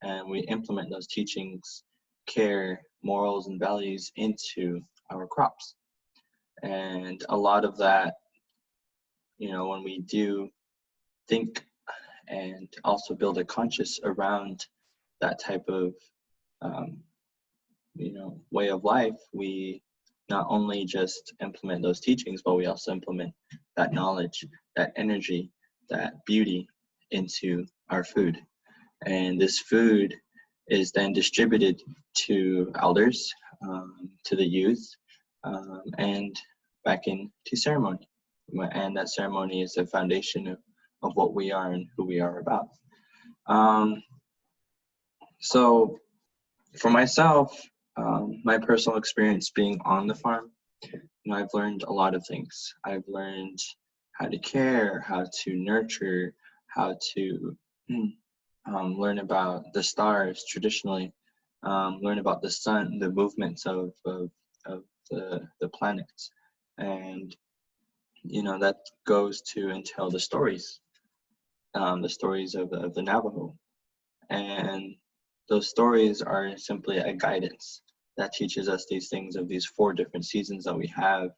and we implement those teachings, care, morals, and values into our crops. And a lot of that, when we do think and also build a conscious around that type of way of life, we not only just implement those teachings, but we also implement that knowledge, that energy, that beauty into our food. And this food is then distributed to elders, to the youth, and back into ceremony. And that ceremony is the foundation of what we are and who we are about. So for myself, my personal experience being on the farm, I've learned a lot of things. I've learned how to care, how to nurture, how to learn about the stars traditionally, learn about the sun, the movements of the planets. And, that goes to entail the stories of the Navajo. And those stories are simply a guidance that teaches us these things of these 4 different seasons that we have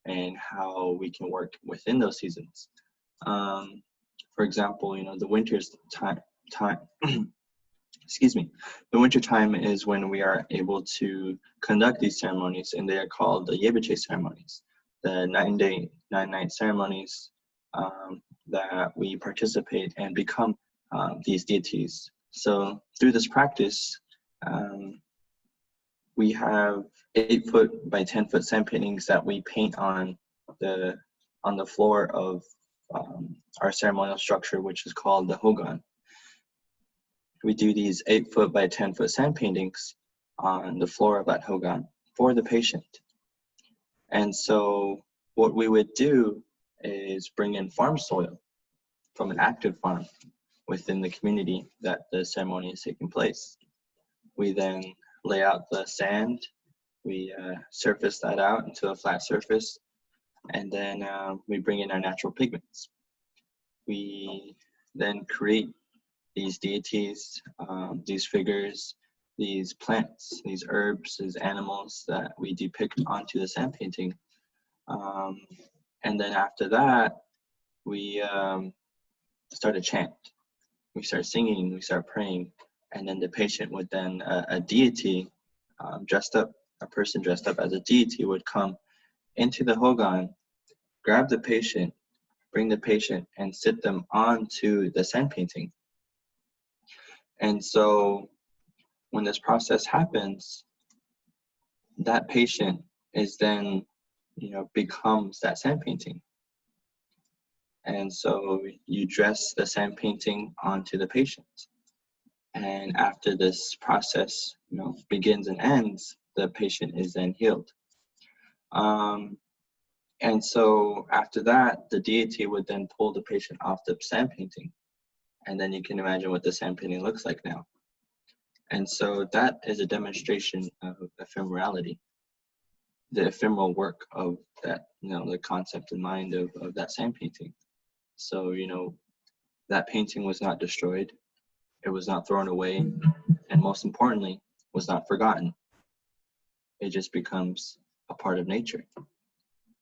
and how we can work within those seasons. For example, the winter's time excuse me, the winter time is when we are able to conduct these ceremonies, and they are called the Yevich Ceremonies, the 9-night ceremonies that we participate and become these deities. So through this practice, we have 8-foot by 10-foot sand paintings that we paint on the floor of our ceremonial structure, which is called the hogan. We do these 8-foot by 10-foot sand paintings on the floor of that hogan for the patient. And so what we would do is bring in farm soil from an active farm within the community that the ceremony is taking place. We then lay out the sand, we surface that out into a flat surface, and then we bring in our natural pigments. We then create these deities, these figures, these plants, these herbs, these animals that we depict onto the sand painting. And then after that, we start a chant. We start singing, we start praying, and then the patient would then, a deity dressed up, a person dressed up as a deity would come into the hogan, grab the patient, bring the patient, and sit them onto the sand painting. And so when this process happens, that patient is then, becomes that sand painting. And so you dress the sand painting onto the patient. And after this process, begins and ends, the patient is then healed. And so after that, the deity would then pull the patient off the sand painting. And then you can imagine what the sand painting looks like now. And so that is a demonstration of ephemerality, the ephemeral work of that, the concept in mind of that sand painting. So, that painting was not destroyed, it was not thrown away, and most importantly, was not forgotten. It just becomes a part of nature,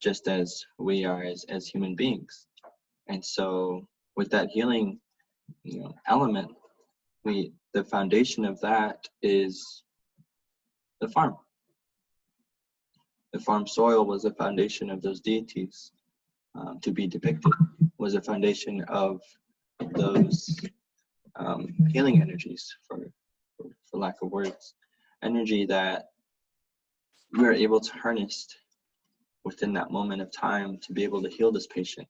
just as we are as human beings. And so with that healing, element, the foundation of that is the farm. The farm soil was the foundation of those deities to be depicted, was a foundation of those healing energies, for lack of words, energy that we are able to harness within that moment of time to be able to heal this patient,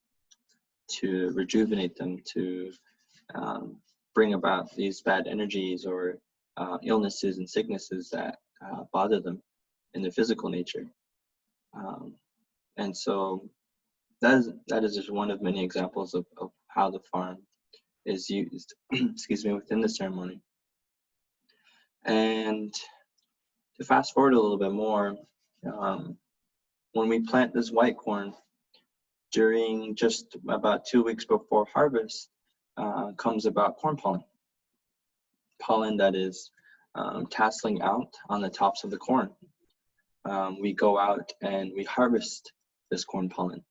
to rejuvenate them, to bring about these bad energies or illnesses and sicknesses that bother them in the physical nature. And so that is just one of many examples of how the farm is used, excuse me, within the ceremony. And to fast forward a little bit more, when we plant this white corn, during just about 2 weeks before harvest, comes about corn pollen. pollen that is tasseling out on the tops of the corn. We go out and we harvest this corn pollen.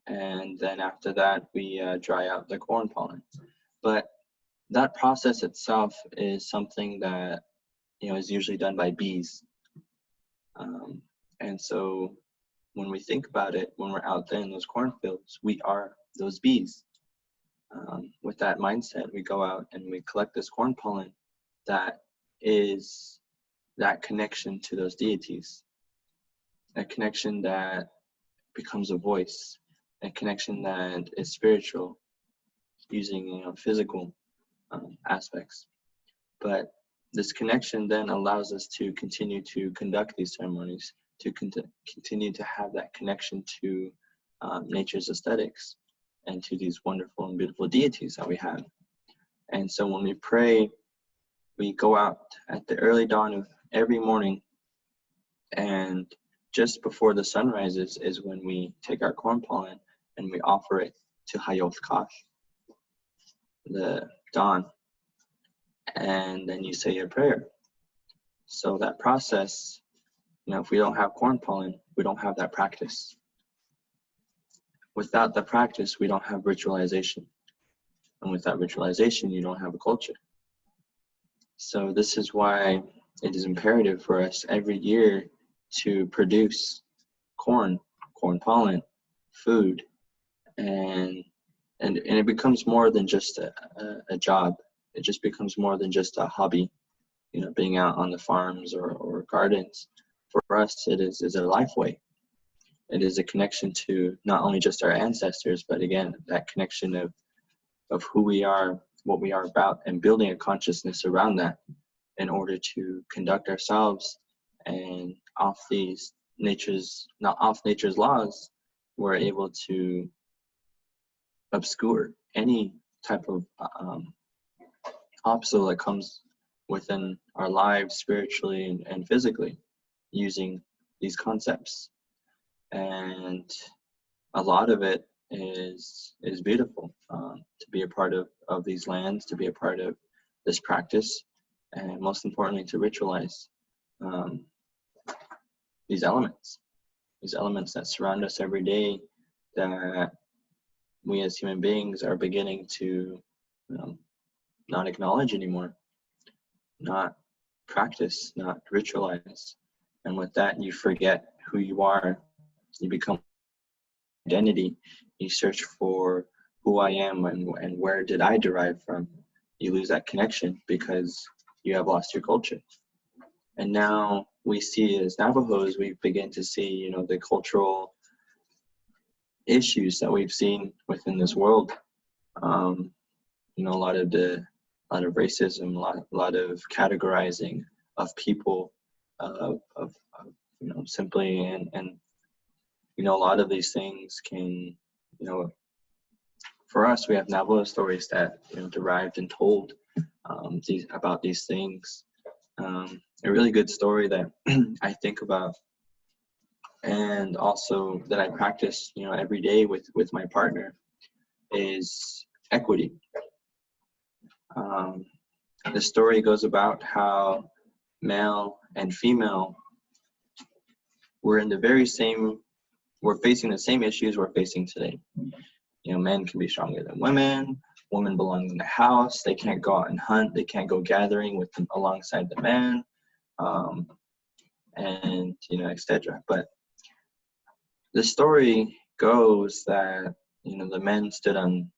And then after that, we dry out the corn pollen. But that process itself is something that, is usually done by bees. And so when we think about it, when we're out there in those cornfields, we are those bees. With that mindset, we go out and we collect this corn pollen that is that connection to those deities, a connection that becomes a voice, a connection that is spiritual, using physical aspects. But this connection then allows us to continue to conduct these ceremonies, to continue to have that connection to nature's aesthetics and to these wonderful and beautiful deities that we have. And so when we pray, we go out at the early dawn of every morning, and just before the sun rises is when we take our corn pollen and we offer it to Hayot Kash, the dawn, and then you say your prayer. So that process, if we don't have corn pollen, we don't have that practice. Without the practice, we don't have ritualization. And without ritualization, you don't have a culture. So this is why it is imperative for us every year to produce corn pollen, food, and it becomes more than just a job. It just becomes more than just a hobby, being out on the farms or gardens. For us, it is a life way. It is a connection to not only just our ancestors, but again, that connection of who we are, what we are about, and building a consciousness around that in order to conduct ourselves and off nature's laws, we're able to obscure any type of obstacle that comes within our lives spiritually and physically using these concepts. And a lot of it is beautiful, to be a part of these lands, to be a part of this practice, and most importantly to ritualize these elements that surround us every day, that we as human beings are beginning to not acknowledge anymore, not practice, not ritualize. And with that, you forget who you are. You become identity. You search for who I am and where did I derive from. You lose that connection because you have lost your culture. And now we see, as Navajos, we begin to see, the cultural issues that we've seen within this world. A lot of racism, a lot of categorizing of people, simply, and a lot of these things can, for us, we have Navajo stories that derived and told about these things. A really good story that I think about, and also that I practice, every day with my partner, is equity. The story goes about how male and female we're facing the same issues we're facing today. Men can be stronger than women. Women belong in the house. They can't go out and hunt. They can't go gathering alongside the men, and etc. But the story goes that the men stood on,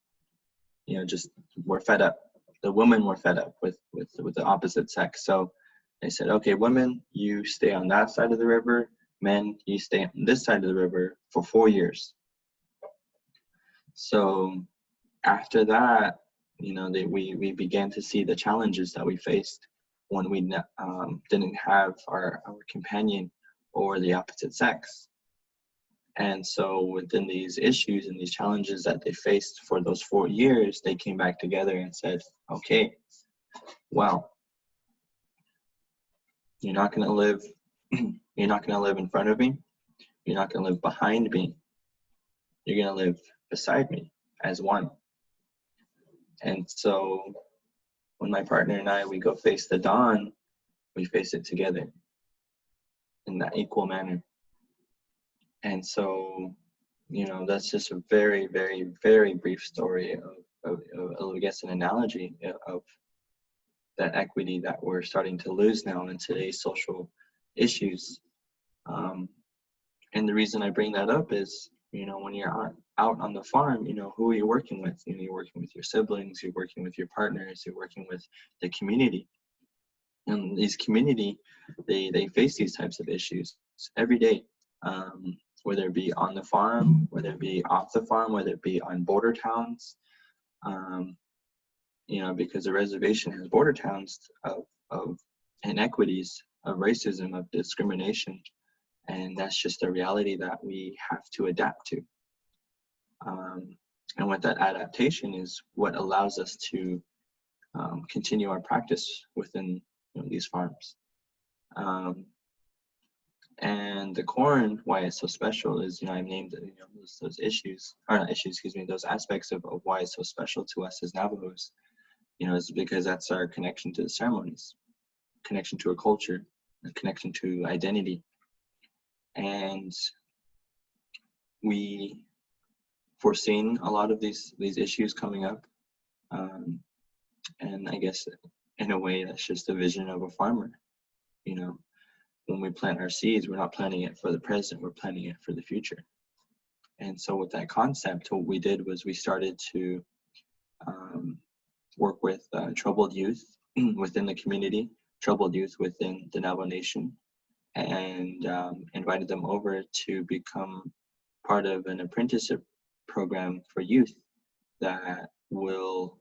just were fed up. The women were fed up with the opposite sex. So they said, okay, women, you stay on that side of the river. Men, you stay on this side of the river for 4 years. So after that, we began to see the challenges that we faced when we didn't have our companion or the opposite sex. And so within these issues and these challenges that they faced for those 4 years, they came back together and said, okay, well, you're not going to live in front of me. You're not going to live behind me. You're going to live beside me as one. And so when my partner and I, we go face the dawn, we face it together in that equal manner. And so, that's just a very, very, very brief story of I guess, an analogy of that equity that we're starting to lose now in today's social issues. And the reason I bring that up is, when you're out on the farm, who are you working with? You're working with your siblings, you're working with your partners, you're working with the community. And these community, they face these types of issues every day, whether it be on the farm, whether it be off the farm, whether it be on border towns, because the reservation has border towns of inequities, of racism, of discrimination. And that's just a reality that we have to adapt to. And what that adaptation is what allows us to continue our practice within these farms. And the corn, why it's so special is, I've named those issues, or not issues, excuse me, those aspects of why it's so special to us as Navajos, is because that's our connection to the ceremonies, connection to a culture, a connection to identity. And we foreseen a lot of these issues coming up. And I guess in a way that's just a vision of a farmer. When we plant our seeds, we're not planting it for the present, we're planting it for the future. And so with that concept, what we did was we started to work with troubled youth within the community, troubled youth within the Navajo Nation, and invited them over to become part of an apprenticeship program for youth that will,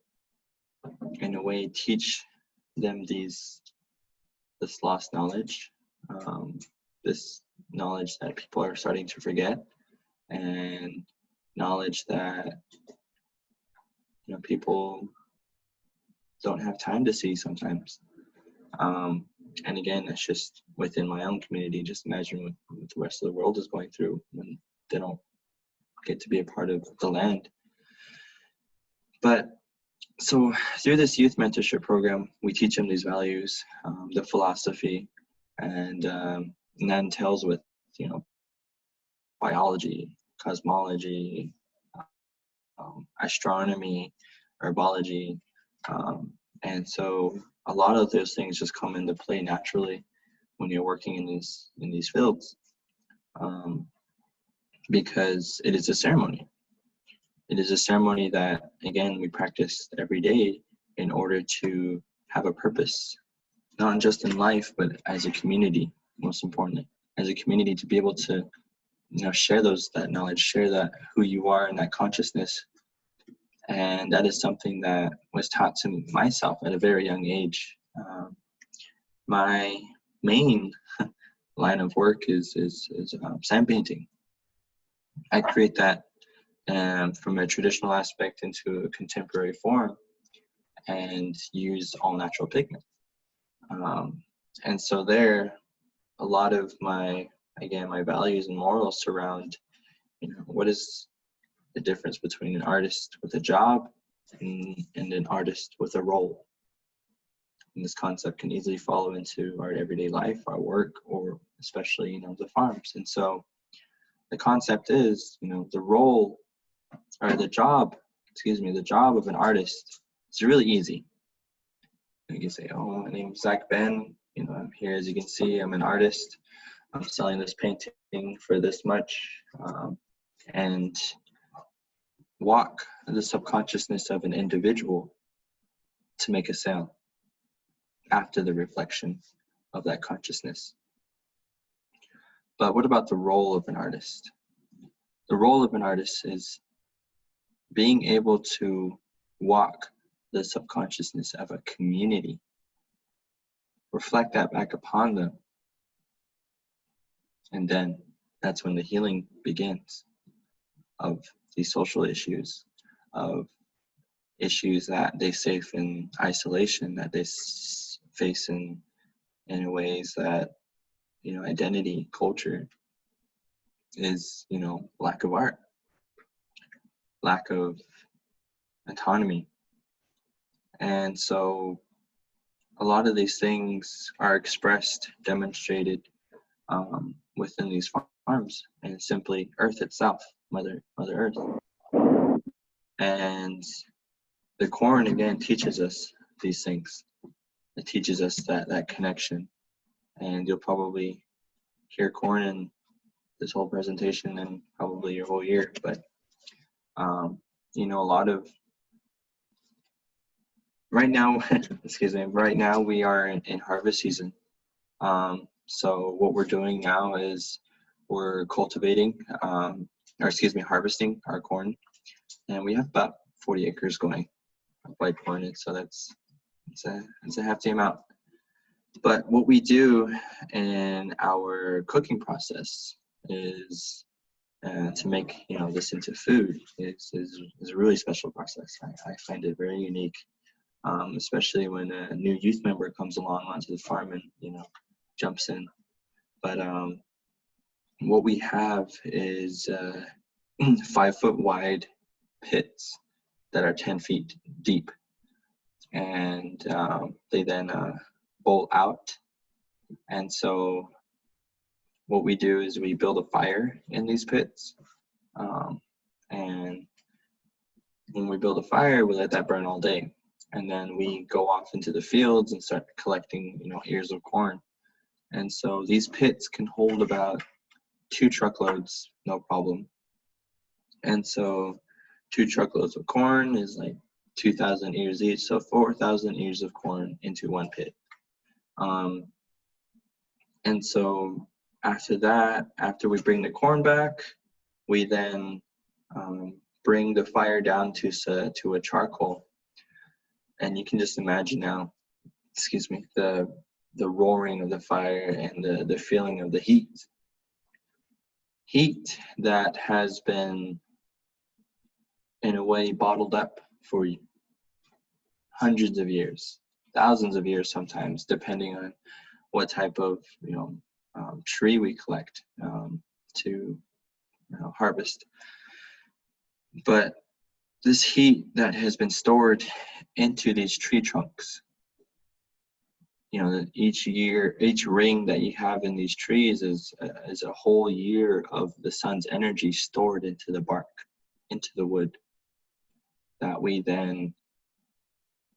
in a way, teach them this lost knowledge, this knowledge that people are starting to forget, and knowledge that people don't have time to see sometimes. And again, that's just within my own community. Just imagine what the rest of the world is going through when they don't get to be a part of the land. But so through this youth mentorship program, we teach them these values, the philosophy, and that entails with, biology, cosmology, astronomy, herbology. And so a lot of those things just come into play naturally when you're working in these fields, because it is a ceremony. It is a ceremony that, again, we practice every day in order to have a purpose, not just in life, but as a community, most importantly, as a community, to be able to, share that knowledge, share that who you are and that consciousness. And that is something that was taught to myself at a very young age. My main line of work is sand painting. I create that from a traditional aspect into a contemporary form and use all natural pigment. And so there, a lot of my values and morals surround, what is the difference between an artist with a job and an artist with a role. And this concept can easily follow into our everyday life, our work, or especially, the farms. And so the concept is, the role or the job of an artist is really easy. You can say, oh, my name's Zach Ben. I'm here, as you can see, I'm an artist. I'm selling this painting for this much. And walk the subconsciousness of an individual to make a sale after the reflection of that consciousness. But what about the role of an artist? The role of an artist is being able to walk the subconsciousness of a community, reflect that back upon them, and then that's when the healing begins of these social issues, of issues that they face in isolation, that they face in ways that, identity, culture is, lack of art, lack of autonomy. And so a lot of these things are expressed, demonstrated within these farms, and simply Earth itself, Mother Earth. And the corn again teaches us these things. It teaches us that connection. And you'll probably hear corn in this whole presentation and probably your whole year. But you know, a lot of right now, excuse me, right now we are in harvest season. So what we're doing now is we're cultivating, or excuse me, harvesting our corn, and we have about 40 acres going of white corn, so it's a hefty amount. But what we do in our cooking process is to make, you know, this into food is a really special process. I find it very unique, especially when a new youth member comes along onto the farm and, you know, jumps in. But what we have is 5 foot wide pits that are 10 feet deep, and they then bowl out. And so what we do is we build a fire in these pits, and when we build a fire, we let that burn all day, and then we go off into the fields and start collecting, you know, ears of corn. And so these pits can hold about 2 truckloads, no problem. And so 2 truckloads of corn is like 2,000 ears each, so 4,000 ears of corn into 1 pit. And so after that, after we bring the corn back, we then bring the fire down to a charcoal. And you can just imagine now, excuse me, the roaring of the fire and the feeling of the heat. Heat that has been, in a way, bottled up for hundreds of years, thousands of years sometimes, depending on what type of, you know, tree we collect to, you know, harvest. But this heat that has been stored into these tree trunks, you know, each year, each ring that you have in these trees is a whole year of the sun's energy stored into the bark, into the wood, that we then,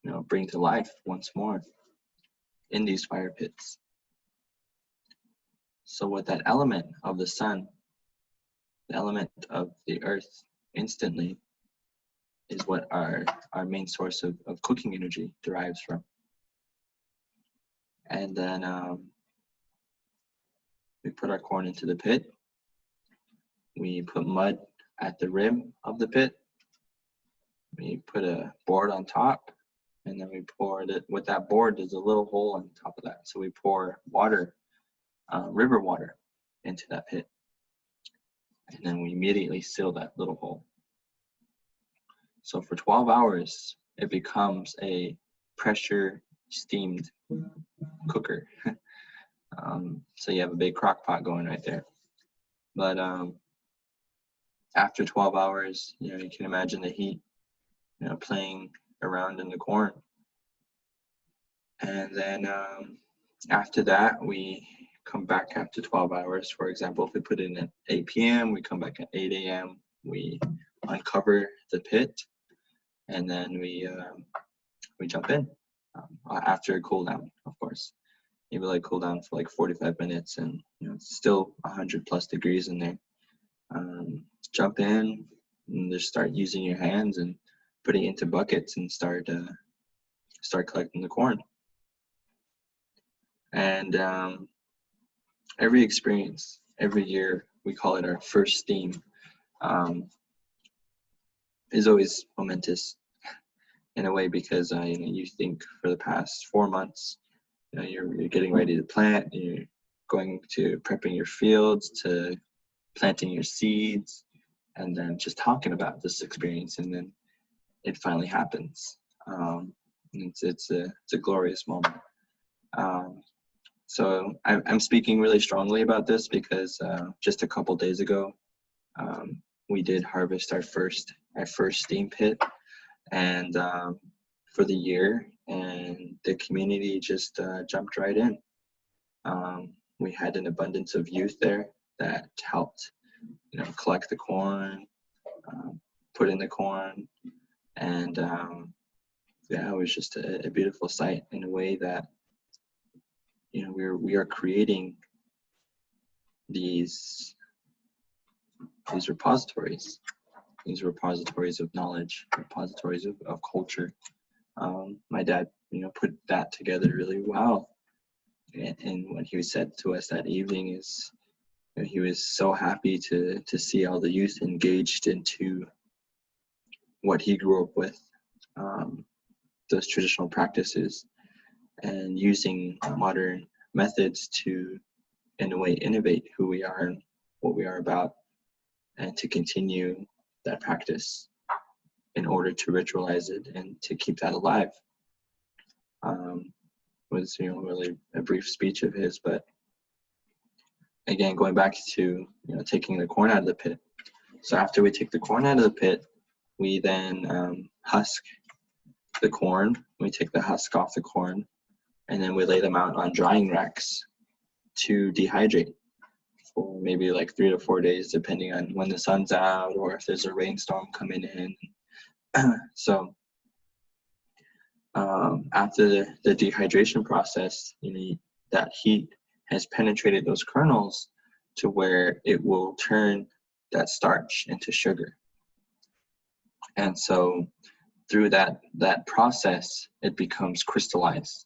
you know, bring to life once more in these fire pits. So with that element of the sun, the element of the earth instantly is what our main source of cooking energy derives from. And then we put our corn into the pit. We put mud at the rim of the pit. We put a board on top, and then we poured it. With that board, there's a little hole on top of that. So we pour water, river water, into that pit. And then we immediately seal that little hole. So for 12 hours, it becomes a pressure steamed cooker. So you have a big crock pot going right there. But after 12 hours, you know, you can imagine the heat, you know, playing around in the corn. And then after that, we come back after 12 hours. For example, if we put it in at 8 p.m., we come back at 8 a.m., we uncover the pit, and then we jump in after a cool down, of course. Maybe like cool down for like 45 minutes, and, you know, it's still 100+ degrees in there. Jump in and just start using your hands and putting it into buckets and start collecting the corn. And every experience, every year, we call it our first steam, is always momentous in a way, because you know, you think for the past 4 months, you know, you're getting ready to plant, you're going to prepping your fields, to planting your seeds, and then just talking about this experience, and then it finally happens. It's a glorious moment. So I'm speaking really strongly about this because just a couple days ago, we did harvest our first steam pit, and for the year, and the community just jumped right in. We had an abundance of youth there that helped, collect the corn, put in the corn, and it was just a beautiful sight in a way that, we are creating these repositories of knowledge, repositories of culture. My dad, put that together really well. And what he said to us that evening is, he was so happy to see all the youth engaged into what he grew up with, those traditional practices, and using modern methods to, in a way, innovate who we are and what we are about, and to continue that practice in order to ritualize it and to keep that alive. Was really a brief speech of his, but again, going back to taking the corn out of the pit. So after we take the corn out of the pit, we then husk the corn. We take the husk off the corn, and then we lay them out on drying racks to dehydrate for maybe like 3 to 4 days, depending on when the sun's out or if there's a rainstorm coming in. So after the dehydration process, that heat has penetrated those kernels to where it will turn that starch into sugar. And so through that process, it becomes crystallized.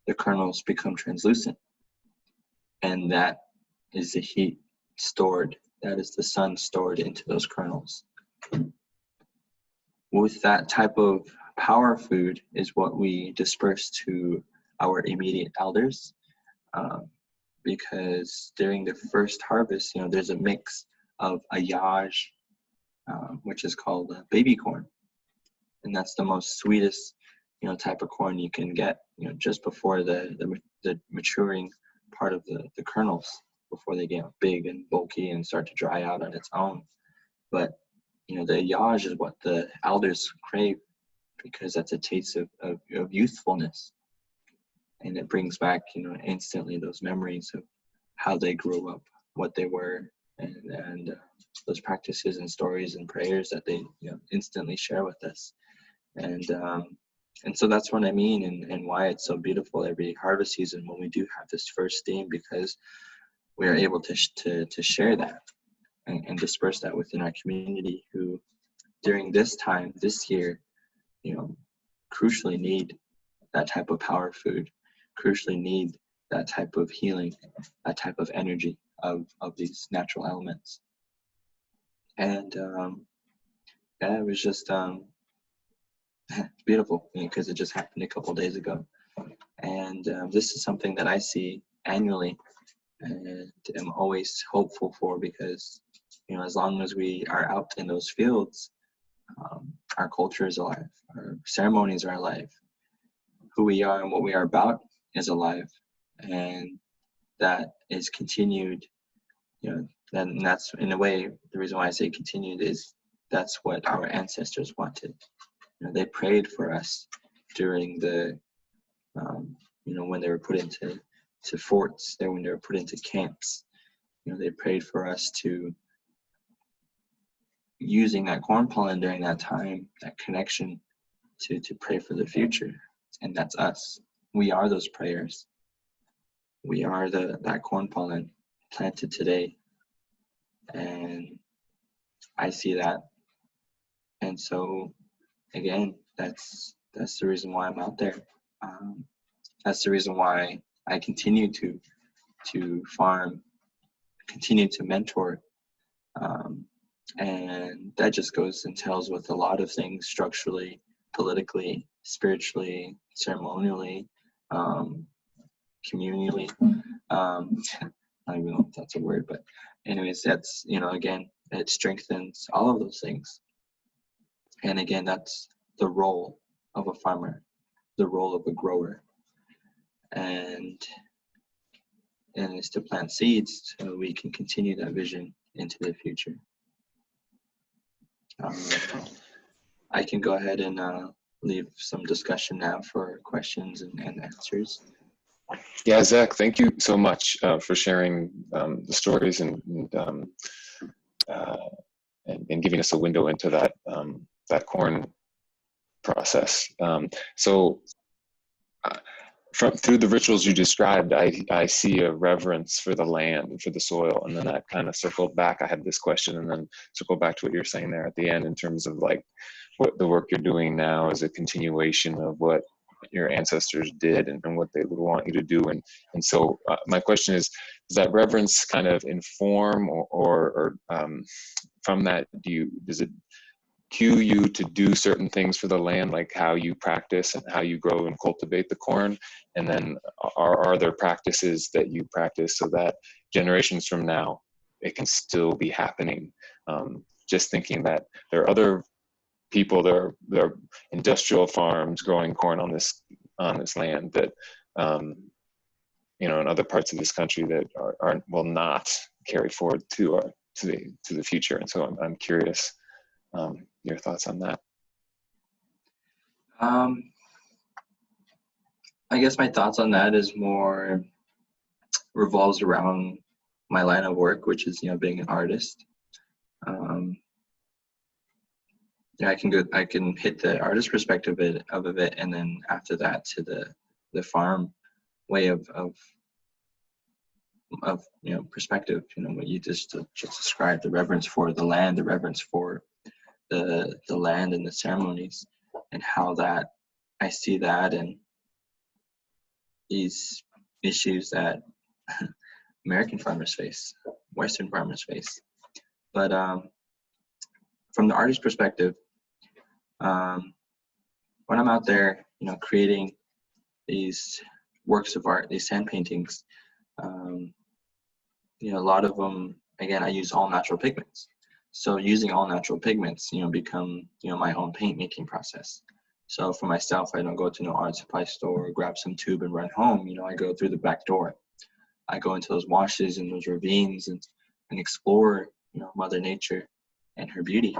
The kernels become translucent. And that is the heat stored, that is the sun stored into those kernels. With that type of power food is what we disperse to our immediate elders, because during the first harvest, there's a mix of ayaj, which is called baby corn, and that's the most sweetest, type of corn you can get, just before the maturing part of the kernels, before they get big and bulky and start to dry out on its own. But the ayaj is what the elders crave, because that's a taste of youthfulness, and it brings back instantly those memories of how they grew up, what they were, and those practices and stories and prayers that they instantly share with us. And so that's what I mean, and why it's so beautiful every harvest season when we do have this first theme, because we are able to share that and disperse that within our community, who during this time, this year, crucially need that type of power food, crucially need that type of healing, that type of energy of these natural elements. And it was just beautiful, because it just happened a couple days ago. And this is something that I see annually and am always hopeful for, because as long as we are out in those fields, our culture is alive, our ceremonies are alive, who we are and what we are about is alive, and that is continued. And that's, in a way, the reason why I say continued is that's what our ancestors wanted. They prayed for us during the when they were put into forts, when they were put into camps. They prayed for us to, using that corn pollen during that time, that connection, to pray for the future. And that's us. We are those prayers. We are that corn pollen planted today. And I see that. And so again, that's the reason why I'm out there. That's the reason why I continue to farm, continue to mentor, and that just goes and tells with a lot of things, structurally, politically, spiritually, ceremonially, communally. I don't even know if that's a word, but anyways, that's, again, it strengthens all of those things. And again, that's the role of a farmer, the role of a grower, and it's to plant seeds so we can continue that vision into the future. I can go ahead and leave some discussion now for questions and answers. Yeah, Zach, thank you so much for sharing the stories and giving us a window into that that corn process. Through the rituals you described, I see a reverence for the land and for the soil, and then that kind of circled back. I had this question, and then circled back to what you're saying there at the end in terms of like what the work you're doing now is a continuation of what your ancestors did and what they would want you to do. And so my question is, does that reverence kind of inform or from that, does it cue you to do certain things for the land, like how you practice and how you grow and cultivate the corn? And then are there practices that you practice so that generations from now, it can still be happening? Just thinking that there are other people, there are industrial farms growing corn on this land that, in other parts of this country that will not carry forward to the future. And so I'm curious your thoughts on that. I guess my thoughts on that is more revolves around my line of work, which is being an artist. I can hit the artist perspective of it, and then after that to the farm way of perspective. What you just described, the reverence for the land, the reverence for the land and the ceremonies, and how that I see that and these issues that American farmers face, Western farmers face. But from the artist perspective, when I'm out there, creating these works of art, these sand paintings, a lot of them, again, I use all natural pigments. So using all natural pigments, become, my own paint making process. So for myself, I don't go to no art supply store or grab some tube and run home. I go through the back door. I go into those washes and those ravines and explore, Mother Nature and her beauty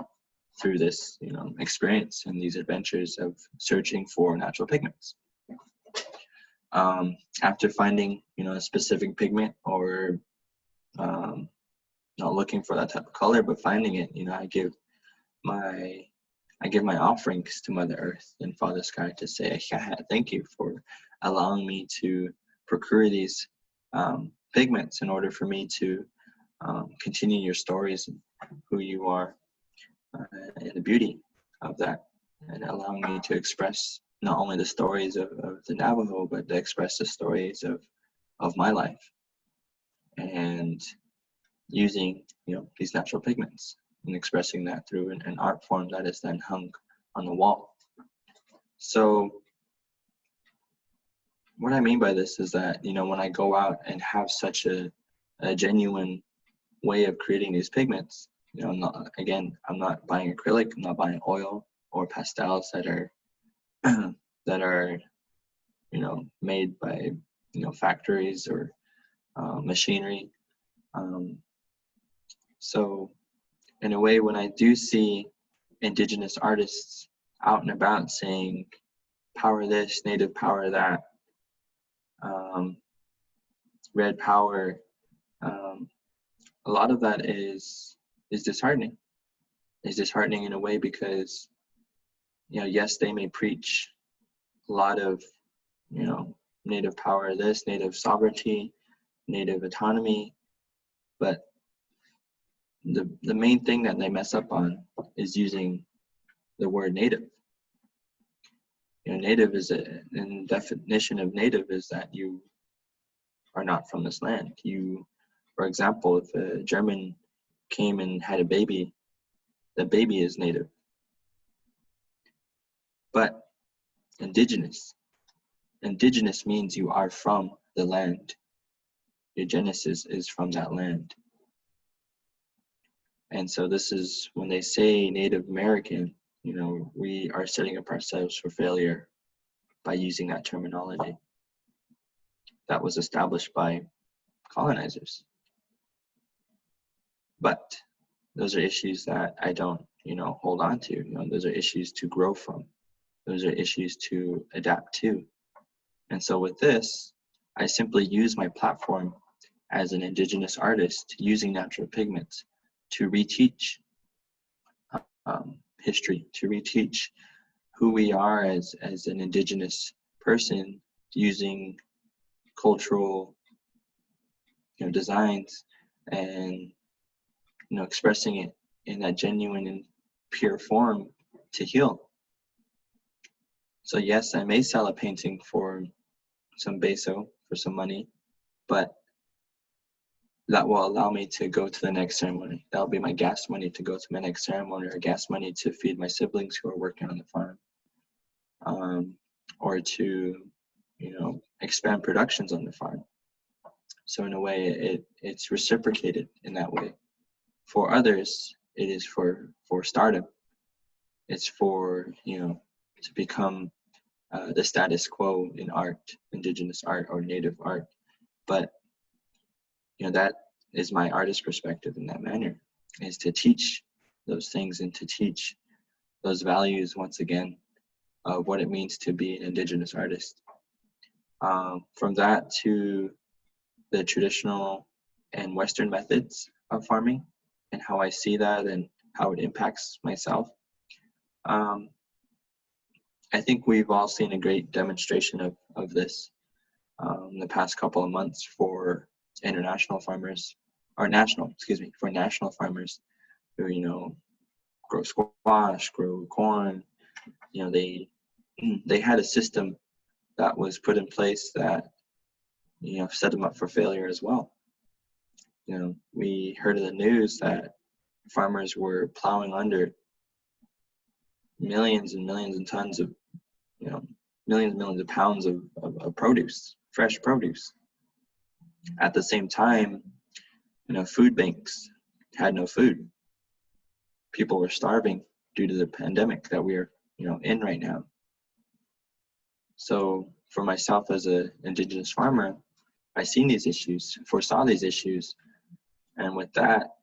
through this, experience and these adventures of searching for natural pigments. After finding, a specific pigment or not looking for that type of color, but finding it, I give my offerings to Mother Earth and Father Sky to say, thank you for allowing me to procure these pigments in order for me to continue your stories and who you are and the beauty of that, and allowing me to express not only the stories of the Navajo, but to express the stories of my life, and using these natural pigments and expressing that through an art form that is then hung on the wall. So what I mean by this is that when I go out and have such a genuine way of creating these pigments, I'm not buying acrylic, I'm not buying oil or pastels that are made by factories or machinery. So in a way, when I do see indigenous artists out and about saying power this, native power that, red power, a lot of that is disheartening. It's disheartening in a way because yes, they may preach a lot of native power this, native sovereignty, native autonomy, but the main thing that they mess up on is using the word native. Native is and definition of native is that you are not from this land. For example, if a German came and had a baby, the baby is native. But indigenous means you are from the land. Your genesis is from that land. And so this is when they say Native American, we are setting up ourselves for failure by using that terminology that was established by colonizers. But those are issues that I don't, hold on to. Those are issues to grow from. those are issues to adapt to. And so with this, I simply use my platform as an indigenous artist using natural pigments to reteach history, to reteach who we are as an indigenous person using cultural designs and expressing it in that genuine and pure form to heal. So yes, I may sell a painting for some peso, for some money, but that will allow me to go to the next ceremony. That'll be my gas money to go to my next ceremony, or gas money to feed my siblings who are working on the farm, or to expand productions on the farm. So in a way, it's reciprocated in that way. For others, it is for stardom. It's for to become the status quo in art, indigenous art or native art. But that is my artist perspective in that manner, is to teach those things and to teach those values once again of what it means to be an indigenous artist. From that to the traditional and Western methods of farming and how I see that and how it impacts myself. I think we've all seen a great demonstration of this in the past couple of months for international farmers, or for national farmers who, grow squash, grow corn. They had a system that was put in place that, set them up for failure as well. We heard in the news that farmers were plowing under millions and millions of tons of, millions and millions of pounds of produce, fresh produce. At the same time, food banks had no food. People were starving due to the pandemic that we're, in right now. So for myself as an indigenous farmer, I seen these issues, foresaw these issues, and with that,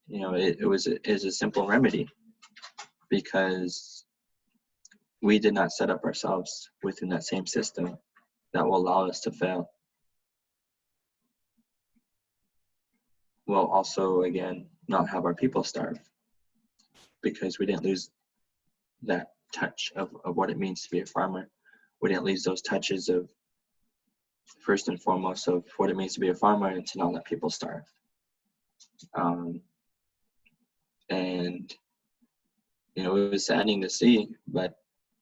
it was a simple remedy, because we did not set up ourselves within that same system that will allow us to fail. We'll also, again, not have our people starve, because we didn't lose that touch of what it means to be a farmer. We didn't lose those touches of, first and foremost, of what it means to be a farmer and to not let people starve. And it was saddening to see, but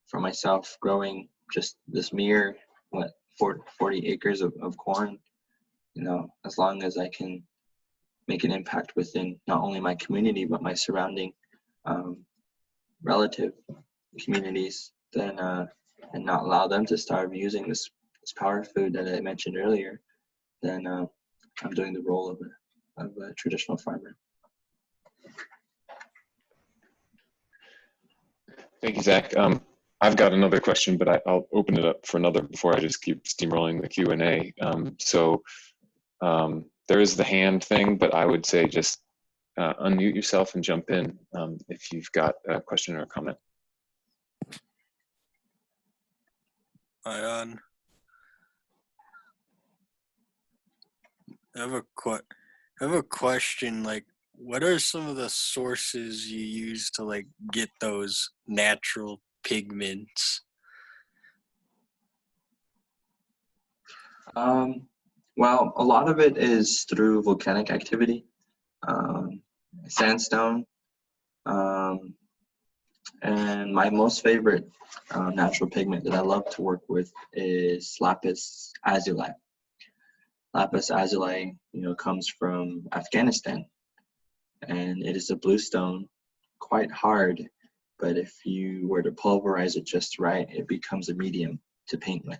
for myself, growing just this mere 40 acres of corn, as long as I can make an impact within not only my community but my surrounding relative communities, then and not allow them to starve using this power food that I mentioned earlier, then I'm doing the role of a traditional farmer. Thank you, Zach. I've got another question, but I'll open it up for another before I just keep steamrolling the Q&A. There is the hand thing, but I would say just unmute yourself and jump in if you've got a question or a comment. Hi, on. I have a question. Like, what are some of the sources you use to get those natural pigments? Well, a lot of it is through volcanic activity, sandstone, and my most favorite natural pigment that I love to work with is lapis lazuli. Lapis lazuli, comes from Afghanistan, and it is a blue stone, quite hard, but if you were to pulverize it just right, it becomes a medium to paint with.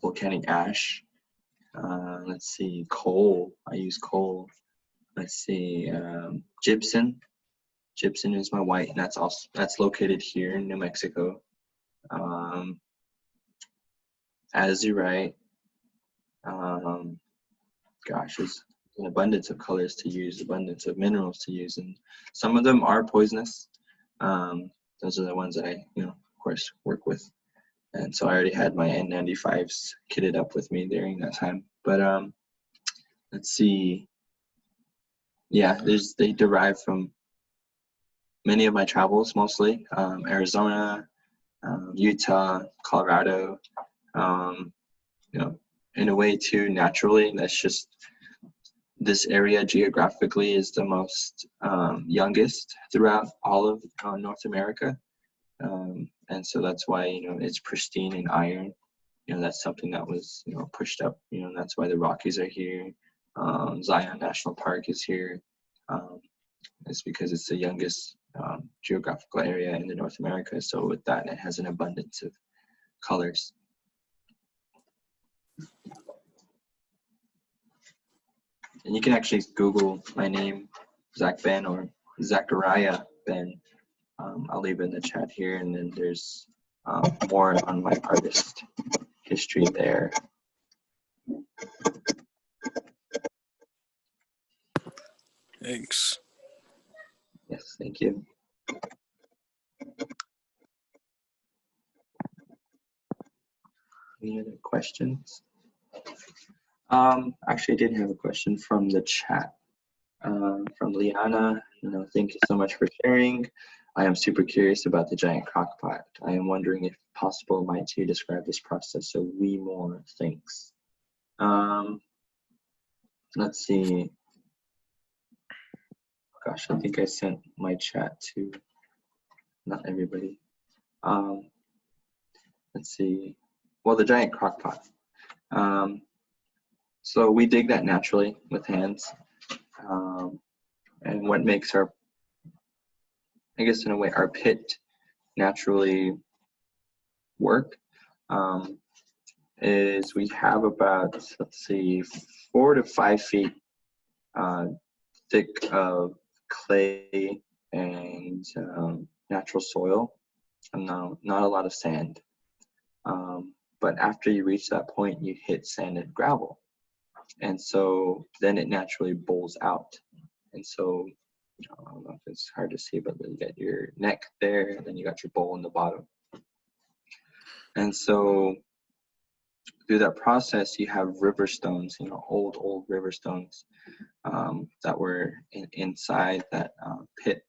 Volcanic ash, let's see, coal, I use coal. Let's see, gypsum. Gypsum is my white, and that's located here in New Mexico. Azurite. Gosh, there's an abundance of colors to use, abundance of minerals to use, and some of them are poisonous. Those are the ones that I, of course, work with. And so I already had my N95s kitted up with me during that time. But let's see. Yeah, they derive from many of my travels, mostly Arizona, Utah, Colorado. In a way too, naturally, that's just this area geographically is the most youngest throughout all of North America. And so that's why, it's pristine in iron. That's something that was, pushed up, that's why the Rockies are here. Zion National Park is here. It's because it's the youngest geographical area in the North America. So with that, it has an abundance of colors. And you can actually Google my name, Zach Ben or Zachariah Ben. I'll leave it in the chat here, and then there's more on my artist history there. Thanks. Yes, thank you. Any other questions? Actually, I did have a question from the chat. From Liana, thank you so much for sharing. I am super curious about the giant crock pot. I am wondering if possible, might you describe this process so we more? Thanks. Let's see. Gosh, I think I sent my chat to not everybody. Let's see. Well, the giant crock pot. So we dig that naturally with hands. And what makes our, I guess in a way, our pit naturally work is we have about, let's see, 4 to 5 feet thick of clay and natural soil, and not a lot of sand. But after you reach that point, you hit sand and gravel. And so then it naturally bowls out. And so, I don't know if it's hard to see, but you got your neck there, and then you got your bowl in the bottom. And so through that process, you have river stones, old river stones that were inside that pit.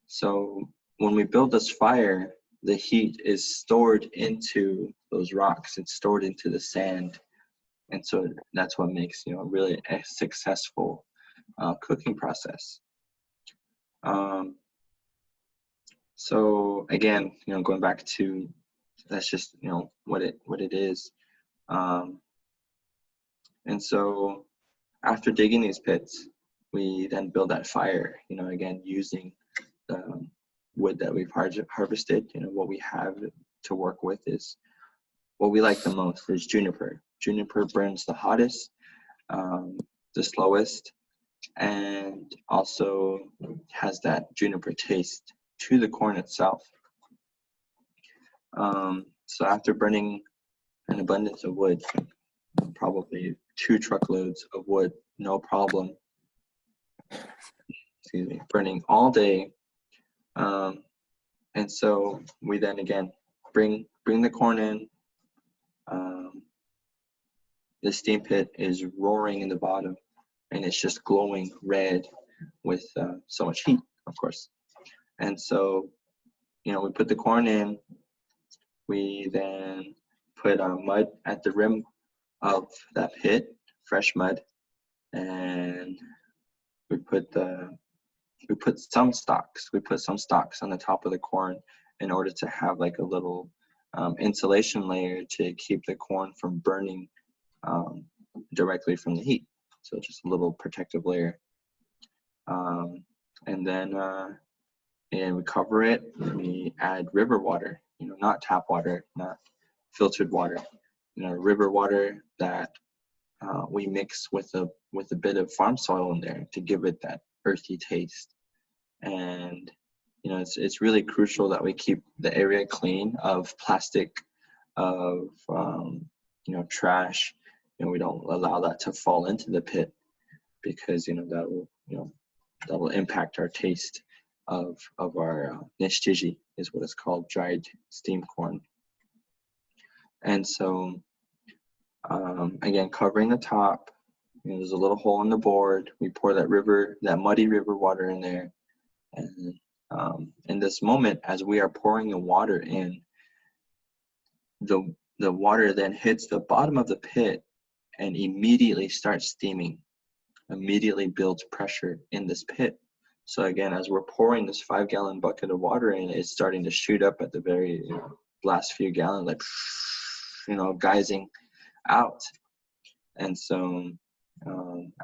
So when we build this fire, the heat is stored into those rocks. It's stored into the sand. And so that's what makes, really a successful cooking process. So again, going back to, that's just, what it is. And so after digging these pits, we then build that fire, again, using the wood that we've harvested. What we have to work with is, what we like the most is juniper. Juniper burns the hottest, the slowest, and also has that juniper taste to the corn itself. So after burning an abundance of wood, probably 2 truckloads of wood, no problem, burning all day. And so we then again bring the corn in. The steam pit is roaring in the bottom, and it's just glowing red with so much heat, of course. And so, we put the corn in. We then put mud at the rim of that pit, fresh mud, and we put some stalks. We put some stalks on the top of the corn in order to have like a little insulation layer to keep the corn from burning directly from the heat. So just a little protective layer. And then we cover it, and we add river water, not tap water, not filtered water, river water that we mix with a bit of farm soil in there to give it that earthy taste. And it's really crucial that we keep the area clean of plastic, of trash. We don't allow that to fall into the pit, because that will impact our taste of our neshjhizhi is what it's called, dried steamed corn. And so again, covering the top, there's a little hole in the board. We pour that muddy river water in there. And in this moment, as we are pouring the water in, the water then hits the bottom of the pit and immediately starts steaming, immediately builds pressure in this pit. So again, as we're pouring this 5-gallon bucket of water in, it's starting to shoot up at the very last few gallons, like, geysing out. And so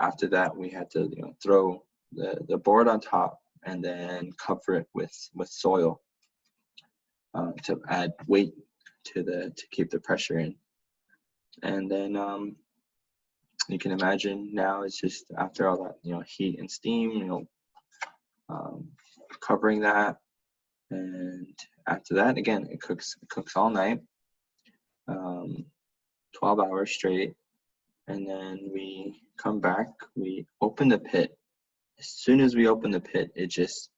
after that, we had to throw the board on top and then cover it with soil to add weight to keep the pressure in. And then you can imagine now it's just after all that heat and steam, covering that. And after that, again, it cooks all night, 12 hours straight. And then we come back, we open the pit. As soon as we open the pit,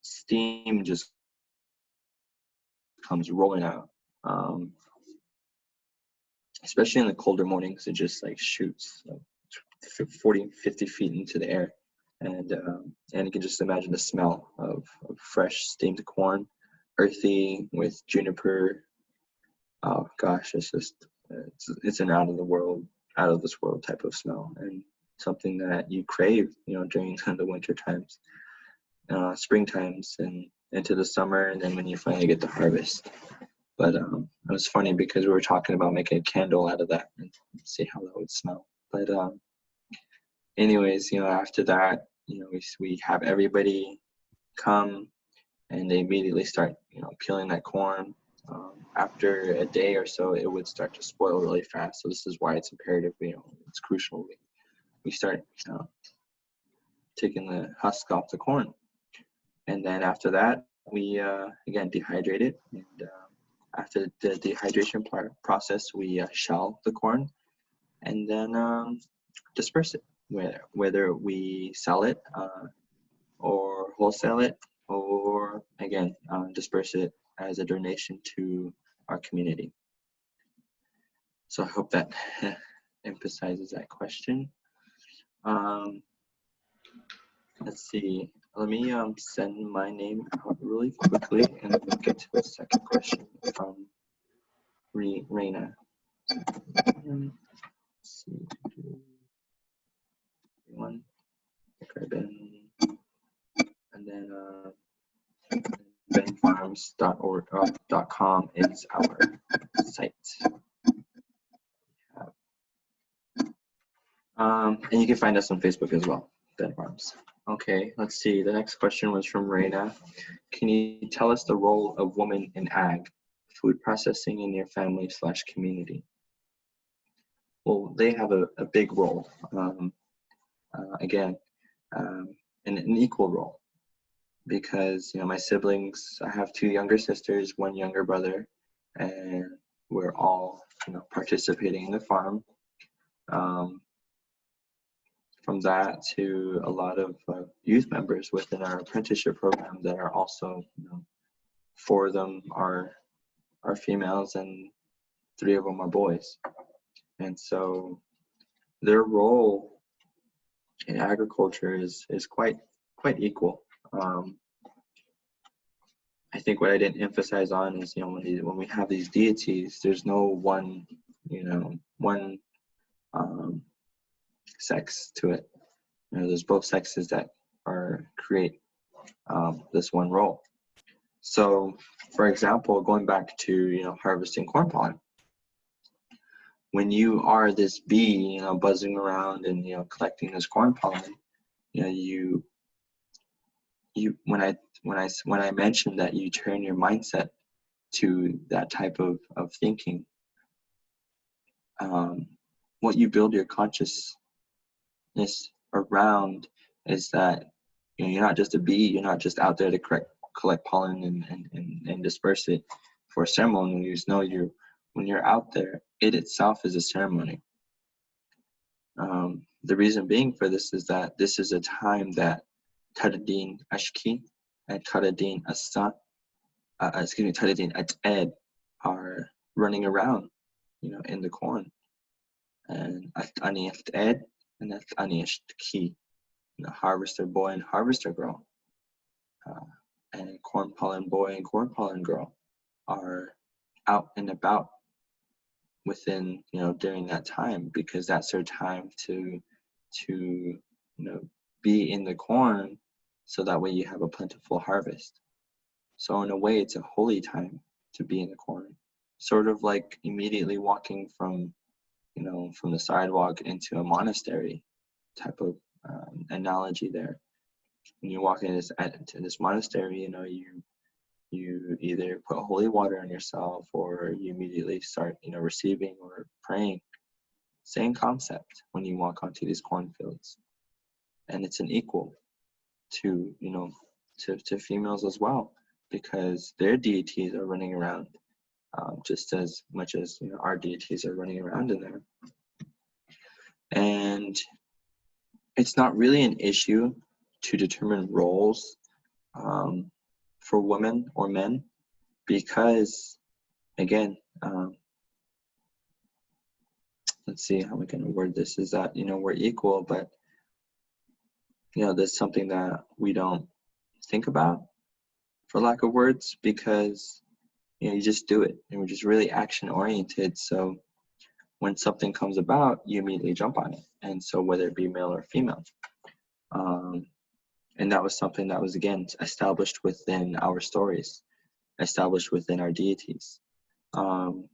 steam just comes rolling out. Especially in the colder mornings, it just like shoots 40, 50 feet into the air. And you can just imagine the smell of fresh steamed corn, earthy with juniper. Oh gosh, it's an out of this world type of smell, and something that you crave, during the winter times, spring times, and into the summer, and then when you finally get the harvest. But it was funny because we were talking about making a candle out of that and see how that would smell. But anyways, after that, we have everybody come and they immediately start, peeling that corn. After a day or so, it would start to spoil really fast. So this is why it's imperative, it's crucial. We start taking the husk off the corn. And then after that, we, again, dehydrate it. And after the dehydration process, we shell the corn and then disperse it, whether we sell it or wholesale it, or again, disperse it as a donation to our community. So I hope that emphasizes that question. Let's see. Let me send my name out really quickly and then we'll get to the second question from Raina. Let's see. One. Zachariah Ben. And then benfarms.com is our site. And you can find us on Facebook as well, Ben Farms. Okay, let's see. The next question was from Raina. Can you tell us the role of women in ag, food processing in your family/community? Well, they have a big role. Again, an equal role. Because my siblings, I have 2 younger sisters, 1 younger brother, and we're all participating in the farm. From that to a lot of youth members within our apprenticeship program that are also 4 of them are females and 3 of them are boys, and so their role in agriculture is quite equal. I think what I didn't emphasize on is, when we have these deities, there's no one sex to it. There's both sexes that create this one role. So, for example, going back to harvesting corn pollen, when you are this bee, buzzing around and collecting this corn pollen, when I mentioned that you turn your mindset to that type of thinking, what you build your consciousness around is that you're not just a bee, you're not just out there to collect pollen and disperse it for ceremonies. No, when you're out there, it itself is a ceremony. The reason being for this is that this is a time that Tadadin Ashki, and Taradin Asa, Taradin At-Ed are running around, in the corn. And At-Ani At-Ed and At-Ani Ki, harvester boy and harvester girl. And corn pollen boy and corn pollen girl are out and about within, during that time, because that's their time to be in the corn, so that way you have a plentiful harvest. So in a way, it's a holy time to be in the corn, sort of like immediately walking from the sidewalk into a monastery type of analogy there. When you walk into this monastery, you either put holy water on yourself, or you immediately start, receiving or praying. Same concept when you walk onto these cornfields. And it's an equal to, to females as well, because their deities are running around just as much as, our deities are running around in there. And it's not really an issue to determine roles for women or men, because, again, let's see how we can word this, is that, we're equal, but, there's something that we don't think about, for lack of words, because, you just do it, and we're just really action oriented. So when something comes about, you immediately jump on it. And so whether it be male or female, and that was something that was, again, established within our stories, established within our deities. And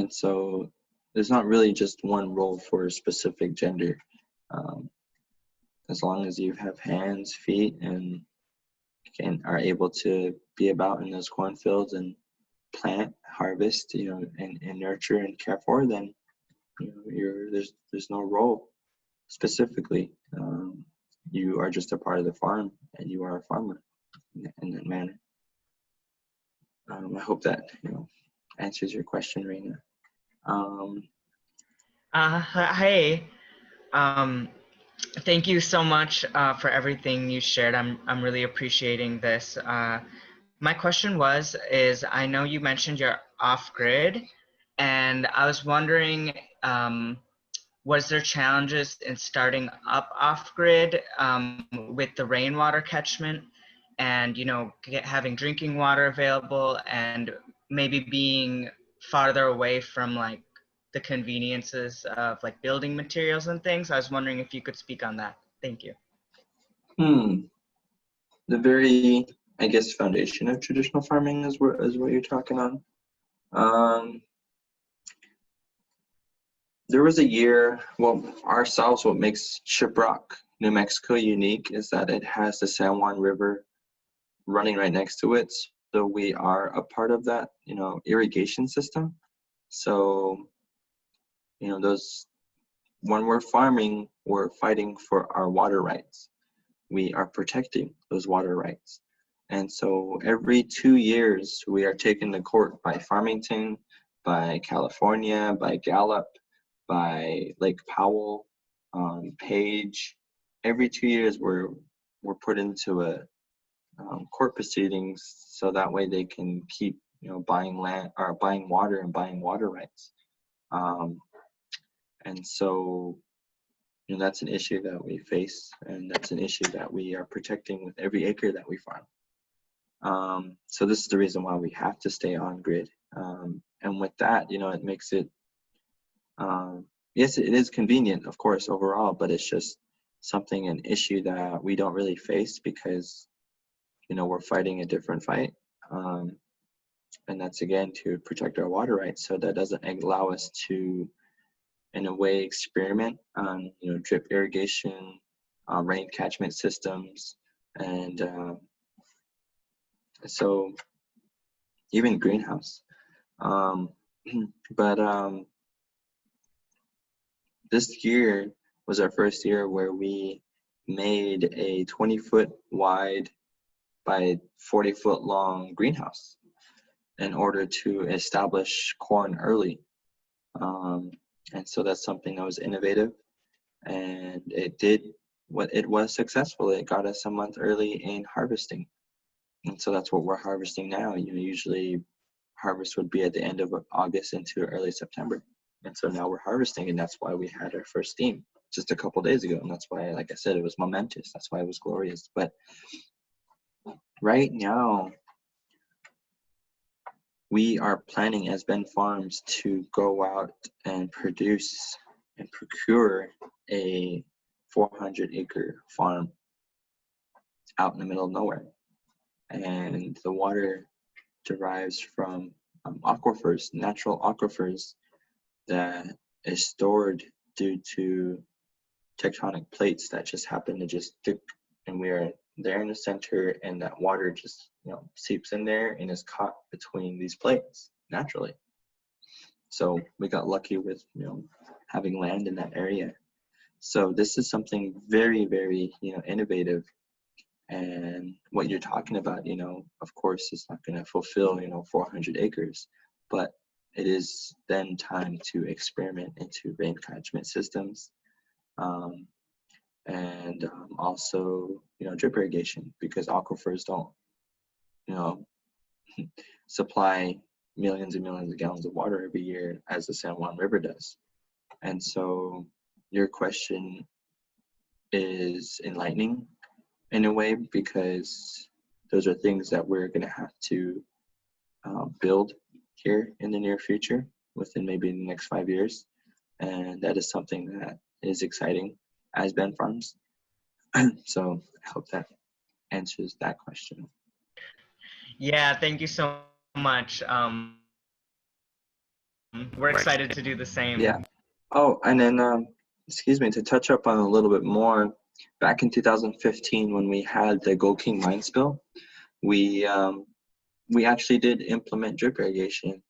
so there's not really just one role for a specific gender. As long as you have hands, feet, and are able to be about in those cornfields and plant, harvest, and nurture and care for, then there's no role specifically. You are just a part of the farm, and you are a farmer in that manner. I hope that answers your question, Reina. Hey, thank you so much for everything you shared. I'm really appreciating this. My question is I know you mentioned you're off-grid, and I was wondering, was there challenges in starting up off-grid with the rainwater catchment, and having drinking water available, and maybe being farther away from like the conveniences of like building materials and things? I was wondering if you could speak on that. Thank you. The very, I guess, foundation of traditional farming is what you're talking on. There was a year, what makes Shiprock, New Mexico unique is that it has the San Juan River running right next to it. So we are a part of that, irrigation system. So, when we're farming, we're fighting for our water rights. We are protecting those water rights. And so every 2 years, we are taken to court by Farmington, by California, by Gallup, by Lake Powell, Page. Every 2 years, we're put into a court proceedings, so that way they can keep buying land or buying water and buying water rights. And so that's an issue that we face, and that's an issue that we are protecting with every acre that we farm. So this is the reason why we have to stay on grid. And with that, it makes it, yes, it is convenient, of course, overall, but it's just an issue that we don't really face because, we're fighting a different fight. And that's, again, to protect our water rights. So that doesn't allow us to, in a way, experiment on, drip irrigation, rain catchment systems, and so even greenhouse. But this year was our first year where we made a 20-foot wide by 40-foot long greenhouse in order to establish corn early. And so that's something that was innovative, and it did, it was successful. It got us a month early in harvesting. And so that's what we're harvesting now. Usually harvest would be at the end of August into early September. And so now we're harvesting, and that's why we had our first steam just a couple days ago. And that's why, like I said, it was momentous. That's why it was glorious. But right now, we are planning as Ben Farms to go out and produce and procure a 400-acre farm out in the middle of nowhere. And the water derives from aquifers, natural aquifers that is stored due to tectonic plates that just happen to just stick, and we are there in the center, and that water just seeps in there and is caught between these plates naturally. So we got lucky with having land in that area. So this is something very, very innovative. And what you're talking about, of course, is not going to fulfill 400 acres, but it is then time to experiment into rain catchment systems, and also drip irrigation, because aquifers don't supply millions and millions of gallons of water every year as the San Juan River does. And so your question is enlightening in a way, because those are things that we're going to have to build here in the near future, within maybe the next 5 years. And that is something that is exciting as Ben Farms. So I hope that answers that question. Yeah, thank you so much. We're excited to do the same. Yeah. Oh, and then, excuse me, to touch up on a little bit more, back in 2015, when we had the Gold King mine spill, we actually did implement drip irrigation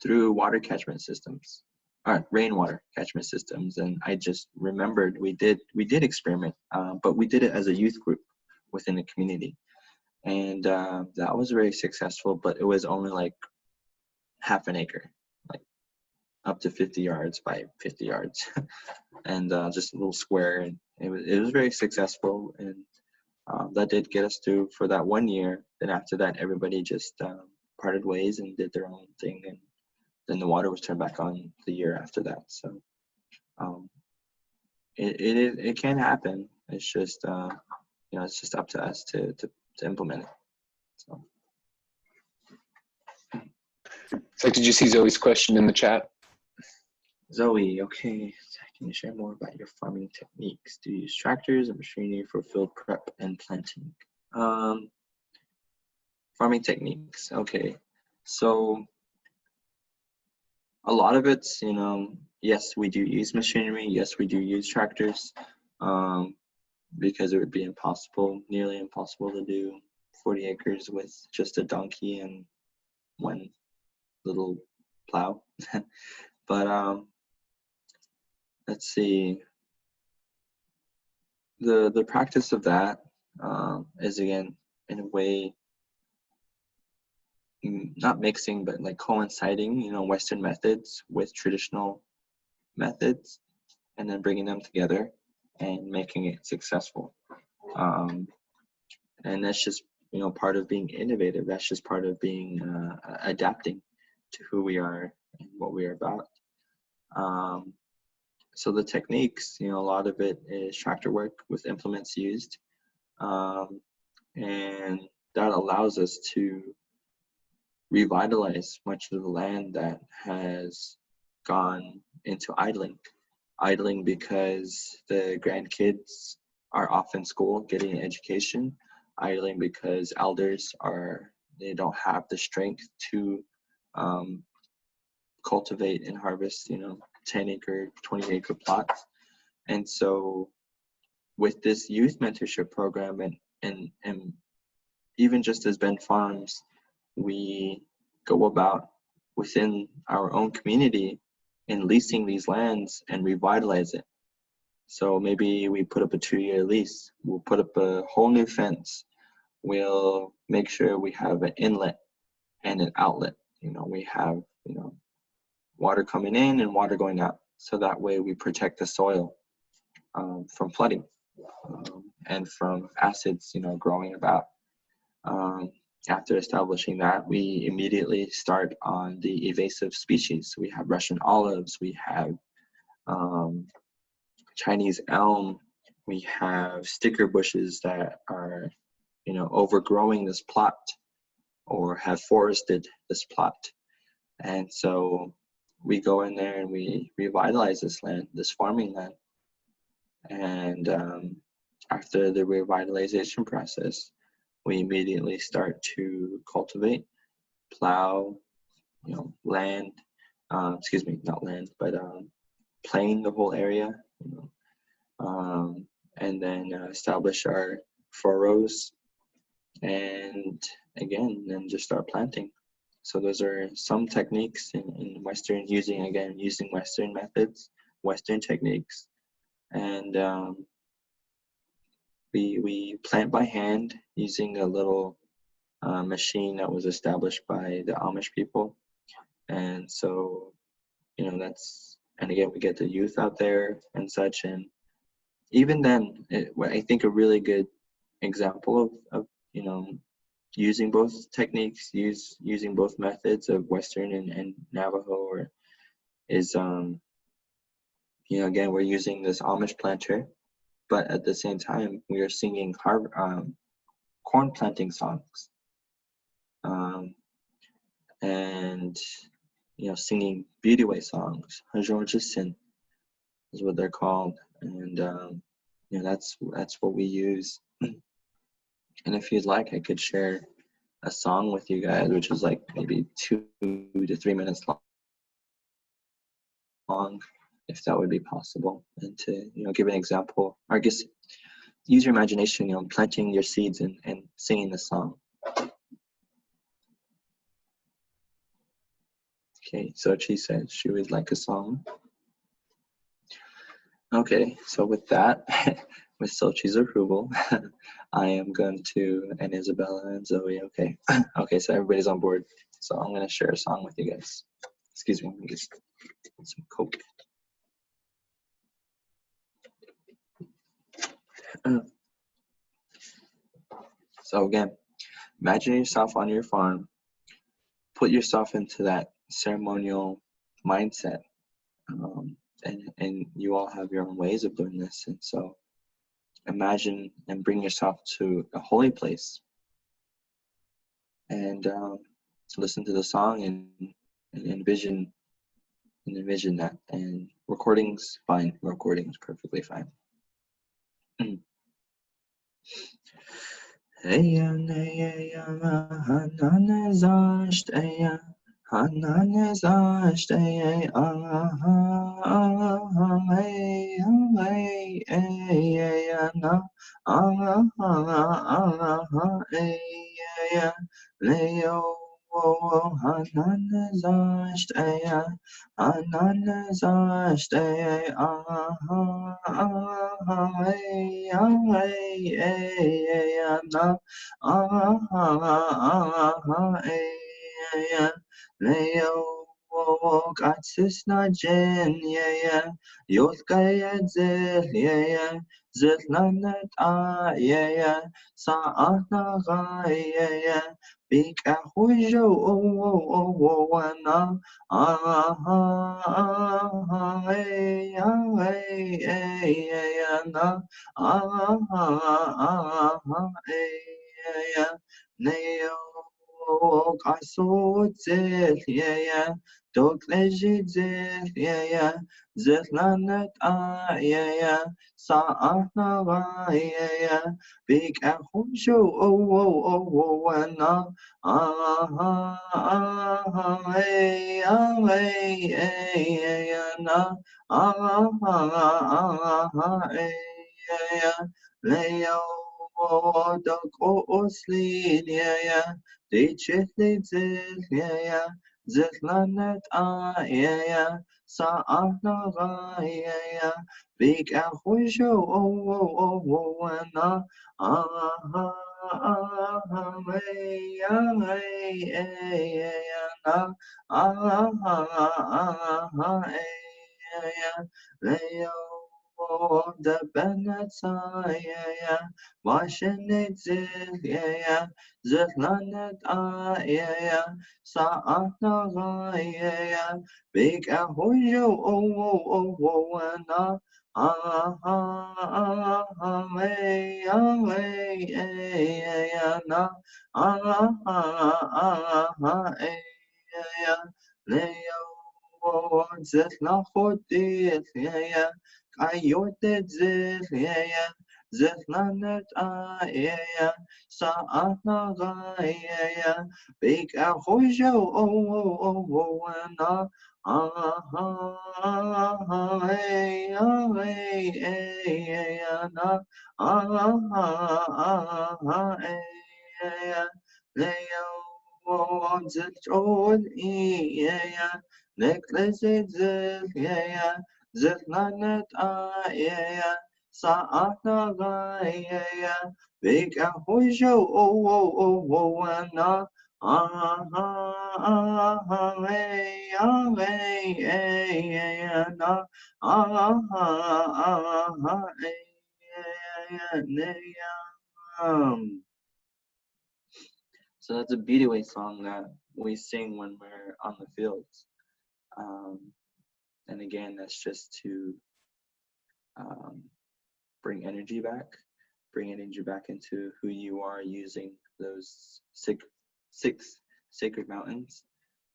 through water catchment systems, or rainwater catchment systems. And I just remembered we did experiment, but we did it as a youth group within the community. And that was very successful, but it was only like half an acre, like up to 50 yards by 50 yards, and just a little square. And it was very successful, and that did get us through for that 1 year. Then after that, everybody just parted ways and did their own thing, and then the water was turned back on the year after that. So it can happen. It's just it's just up to us to implement it. So did you see Zoe's question in the chat? Zoe, okay. Can you share more about your farming techniques? Do you use tractors or machinery for field prep and planting? Farming techniques, okay. So a lot of it's, yes, we do use machinery. Yes, we do use tractors, because it would be nearly impossible to do 40 acres with just a donkey and one little plow. But let's see. The practice of that is, again, in a way, not mixing, but like coinciding, Western methods with traditional methods, and then bringing them together and making it successful. And that's just, part of being innovative. That's just part of being adapting to who we are and what we are about. So the techniques, a lot of it is tractor work with implements used. And that allows us to revitalize much of the land that has gone into idling because the grandkids are off in school getting an education, idling because elders they don't have the strength to cultivate and harvest 10-acre, 20-acre plots. And so with this youth mentorship program, and even just as Ben Farms, we go about within our own community in leasing these lands and revitalize it. So maybe we put up a 2-year lease. We'll put up a whole new fence. We'll make sure we have an inlet and an outlet. We have, water coming in and water going out. So that way we protect the soil from flooding. and from acids, growing about. After establishing that, we immediately start on the invasive species. We have Russian olives, we have Chinese elm, we have sticker bushes that are, overgrowing this plot or have forested this plot. And so we go in there and we revitalize this land, this farming land. And after the revitalization process, we immediately start to cultivate, plow, land, not land, but plane the whole area, and then establish our furrows, and again, then just start planting. So those are some techniques in Western, using Western methods, Western techniques. And we plant by hand using a little machine that was established by the Amish people. And so, and again, we get the youth out there and such. And even then, I think a really good example of using both techniques, using both methods of Western and Navajo, is again, we're using this Amish planter, but at the same time we are singing corn planting songs, and singing beauty way songs. neshjhizhi is what they're called, and that's what we use. And if you'd like, I could share a song with you guys, which is like maybe 2 to 3 minutes long, if that would be possible, and to give an example, or I guess use your imagination, planting your seeds and singing the song. Okay, so she said she would like a song. Okay, so with that, with Sochi's approval, I am going to, and Isabella and Zoe, okay. Okay, so everybody's on board. So I'm going to share a song with you guys. Excuse me, let me get some Coke. So again, imagine yourself on your farm. Put yourself into that ceremonial mindset. And you all have your own ways of doing this. And so imagine and bring yourself to a holy place, and listen to the song and envision that. And recordings, fine. Recordings, perfectly fine. Hanan zasht ay Leo Hanan zasht ay Leo Gatsis na jen Yot kaya zel Zitlanet Sa'at na Big Ahujo Wana Neo Kasut zel Dokleji zel Zitlanet Sa'atna Big Ahujo Wana Leo Dok Oslin Dichitli zel Zitlanet Sa'atna Big Ahujo Wana Leo the Benataya, Washinit Zia, Zitlanet Aya, Saatnagaya, Big Ahoyo, and ah, Big Ahoyo, and Big Ahoyo, and so that's a Beataway song that we sing when we're on the fields. And again, that's just to bring energy back into who you are, using those six sacred mountains,